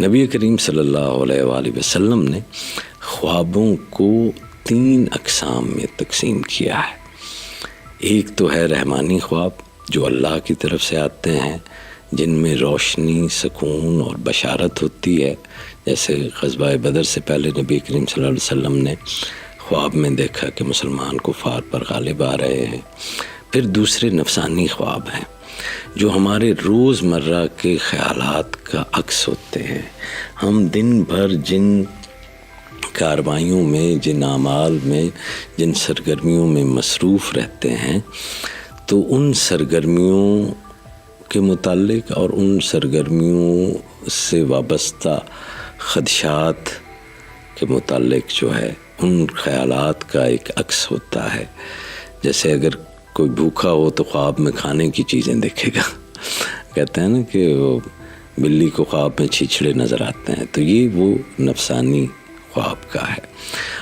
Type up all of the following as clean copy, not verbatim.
نبی کریم صلی اللہ علیہ وآلہ وسلم نے خوابوں کو 3 اقسام میں تقسیم کیا ہے۔ ایک تو ہے رحمانی خواب جو اللہ کی طرف سے آتے ہیں، جن میں روشنی، سکون اور بشارت ہوتی ہے، جیسے غزوہ بدر سے پہلے نبی کریم صلی اللہ علیہ وسلم نے خواب میں دیکھا کہ مسلمان کفار پر غالب آ رہے ہیں۔ پھر دوسرے نفسانی خواب ہیں جو ہمارے روز مرہ کے خیالات کا عکس ہوتے ہیں۔ ہم دن بھر جن کاروائیوں میں، جن اعمال میں، جن سرگرمیوں میں مصروف رہتے ہیں، تو ان سرگرمیوں کے متعلق اور ان سرگرمیوں سے وابستہ خدشات کے متعلق جو ہے ان خیالات کا ایک عکس ہوتا ہے۔ جیسے اگر کوئی بھوکا ہو تو خواب میں کھانے کی چیزیں دیکھے گا، کہتے ہیں نا کہ وہ بلی کو خواب میں چھچھڑے نظر آتے ہیں، تو یہ وہ نفسانی خواب کا ہے۔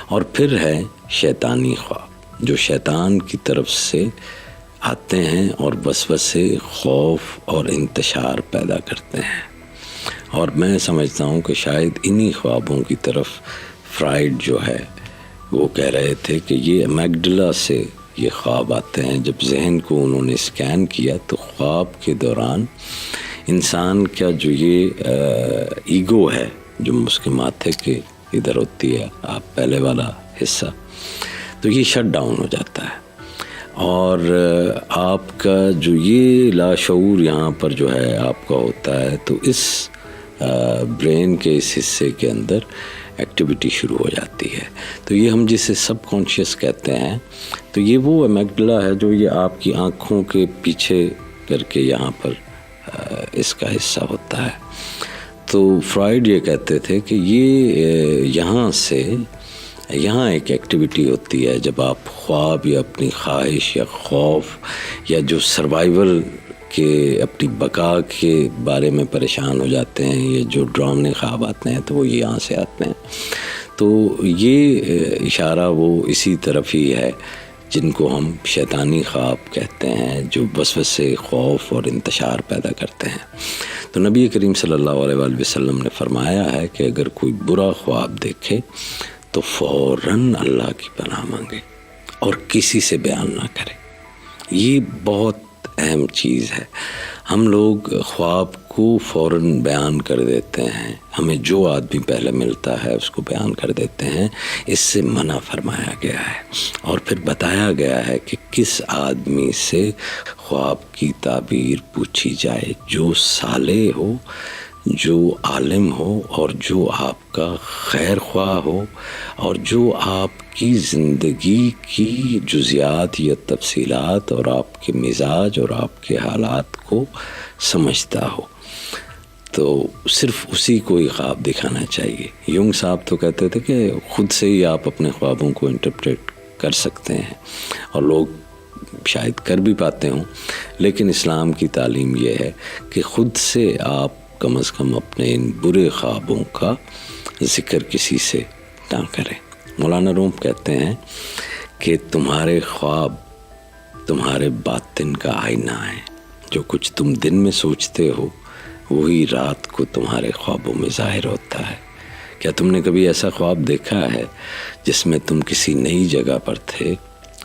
اور پھر ہے شیطانی خواب جو شیطان کی طرف سے آتے ہیں اور وسوسے، خوف اور انتشار پیدا کرتے ہیں۔ اور میں سمجھتا ہوں کہ شاید انہی خوابوں کی طرف فرائیڈ جو ہے وہ کہہ رہے تھے کہ یہ امیگڈلا سے یہ خواب آتے ہیں۔ جب ذہن کو انہوں نے اسکین کیا تو خواب کے دوران انسان کا جو یہ ایگو ہے جو اس کے ماتھے کے ادھر ہوتی ہے، آپ پہلے والا حصہ، تو یہ شٹ ڈاؤن ہو جاتا ہے، اور آپ کا جو یہ لاشعور یہاں پر جو ہے آپ کا ہوتا ہے، تو اس برین کے اس حصے کے اندر ایکٹیویٹی شروع ہو جاتی ہے۔ تو یہ ہم جسے سب کانشیس کہتے ہیں، تو یہ وہ امیگڈلا ہے جو یہ آپ کی آنکھوں کے پیچھے کر کے یہاں پر اس کا حصہ ہوتا ہے۔ تو فرائیڈ یہ کہتے تھے کہ یہ یہاں ایک ایکٹیویٹی ہوتی ہے جب آپ خواب یا اپنی خواہش یا خوف یا جو سروائیول کے اپنی بقا کے بارے میں پریشان ہو جاتے ہیں، یہ جو ڈراؤنے خواب آتے ہیں تو وہ یہاں سے آتے ہیں۔ تو یہ اشارہ وہ اسی طرف ہی ہے جن کو ہم شیطانی خواب کہتے ہیں، جو وسوسے، خوف اور انتشار پیدا کرتے ہیں۔ تو نبی کریم صلی اللہ علیہ وآلہ وسلم نے فرمایا ہے کہ اگر کوئی برا خواب دیکھے تو فوراً اللہ کی پناہ مانگے اور کسی سے بیان نہ کرے۔ یہ بہت اہم چیز ہے۔ ہم لوگ خواب کو فوراً بیان کر دیتے ہیں، ہمیں جو آدمی پہلے ملتا ہے اس کو بیان کر دیتے ہیں، اس سے منع فرمایا گیا ہے۔ اور پھر بتایا گیا ہے کہ کس آدمی سے خواب کی تعبیر پوچھی جائے، جو صالح ہو، جو عالم ہو، اور جو آپ کا خیر خواہ ہو، اور جو آپ کی زندگی کی جزیات یا تفصیلات اور آپ کے مزاج اور آپ کے حالات کو سمجھتا ہو، تو صرف اسی کو ہی خواب دکھانا چاہیے۔ یونگ صاحب تو کہتے تھے کہ خود سے ہی آپ اپنے خوابوں کو انٹرپریٹ کر سکتے ہیں، اور لوگ شاید کر بھی پاتے ہوں، لیکن اسلام کی تعلیم یہ ہے کہ خود سے آپ کم از کم اپنے ان برے خوابوں کا ذکر کسی سے نہ کریں۔ مولانا روم کہتے ہیں کہ تمہارے خواب تمہارے باطن کا آئینہ ہے، جو کچھ تم دن میں سوچتے ہو وہی رات کو تمہارے خوابوں میں ظاہر ہوتا ہے۔ کیا تم نے کبھی ایسا خواب دیکھا ہے جس میں تم کسی نئی جگہ پر تھے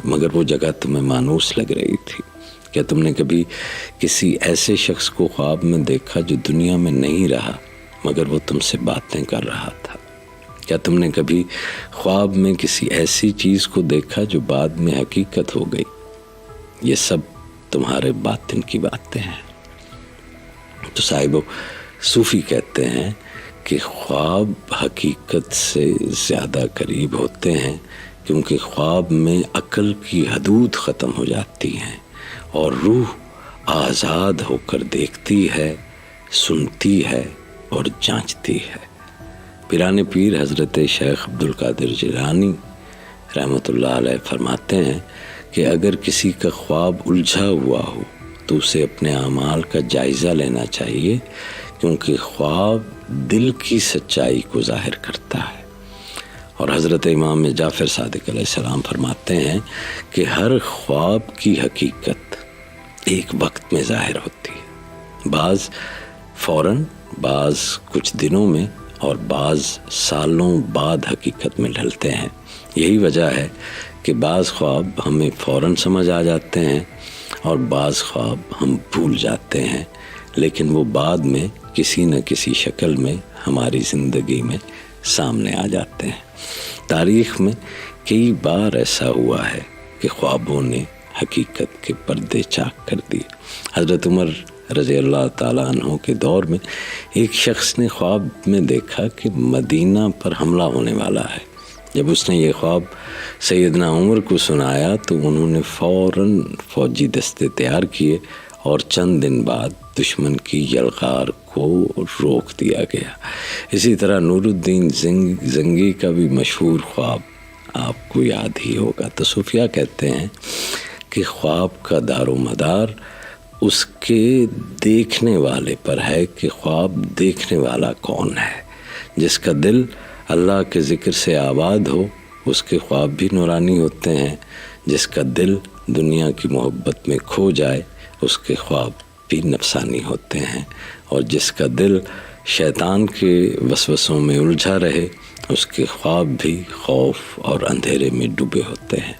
مگر وہ جگہ تمہیں مانوس لگ رہی تھی؟ کیا تم نے کبھی کسی ایسے شخص کو خواب میں دیکھا جو دنیا میں نہیں رہا مگر وہ تم سے باتیں کر رہا تھا؟ کیا تم نے کبھی خواب میں کسی ایسی چیز کو دیکھا جو بعد میں حقیقت ہو گئی؟ یہ سب تمہارے باطن کی باتیں ہیں۔ تو صاحب صوفی کہتے ہیں کہ خواب حقیقت سے زیادہ قریب ہوتے ہیں، کیونکہ خواب میں عقل کی حدود ختم ہو جاتی ہیں اور روح آزاد ہو کر دیکھتی ہے، سنتی ہے اور جانچتی ہے۔ پیران پیر حضرت شیخ عبدالقادر جیلانی رحمۃ اللہ علیہ فرماتے ہیں کہ اگر کسی کا خواب الجھا ہوا ہو تو اسے اپنے اعمال کا جائزہ لینا چاہیے، کیونکہ خواب دل کی سچائی کو ظاہر کرتا ہے۔ اور حضرت امام جعفر صادق علیہ السلام فرماتے ہیں کہ ہر خواب کی حقیقت ایک وقت میں ظاہر ہوتی ہے، بعض فوراً، بعض کچھ دنوں میں اور بعض سالوں بعد حقیقت میں ڈھلتے ہیں۔ یہی وجہ ہے کہ بعض خواب ہمیں فوراً سمجھ آ جاتے ہیں اور بعض خواب ہم بھول جاتے ہیں، لیکن وہ بعد میں کسی نہ کسی شکل میں ہماری زندگی میں سامنے آ جاتے ہیں۔ تاریخ میں کئی بار ایسا ہوا ہے کہ خوابوں نے حقیقت کے پردے چاک کر دیے۔ حضرت عمر رضی اللہ تعالیٰ عنہ کے دور میں ایک شخص نے خواب میں دیکھا کہ مدینہ پر حملہ ہونے والا ہے۔ جب اس نے یہ خواب سیدنا عمر کو سنایا تو انہوں نے فوراً فوجی دستے تیار کیے اور چند دن بعد دشمن کی یلغار کو روک دیا گیا۔ اسی طرح نور الدین زنگی کا بھی مشہور خواب آپ کو یاد ہی ہوگا۔ تو صوفیہ کہتے ہیں کہ خواب کا دار و مدار اس کے دیکھنے والے پر ہے کہ خواب دیکھنے والا کون ہے۔ جس کا دل اللہ کے ذکر سے آباد ہو اس کے خواب بھی نورانی ہوتے ہیں، جس کا دل دنیا کی محبت میں کھو جائے اس کے خواب بھی نفسانی ہوتے ہیں، اور جس کا دل شیطان کے وسوسوں میں الجھا رہے اس کے خواب بھی خوف اور اندھیرے میں ڈوبے ہوتے ہیں۔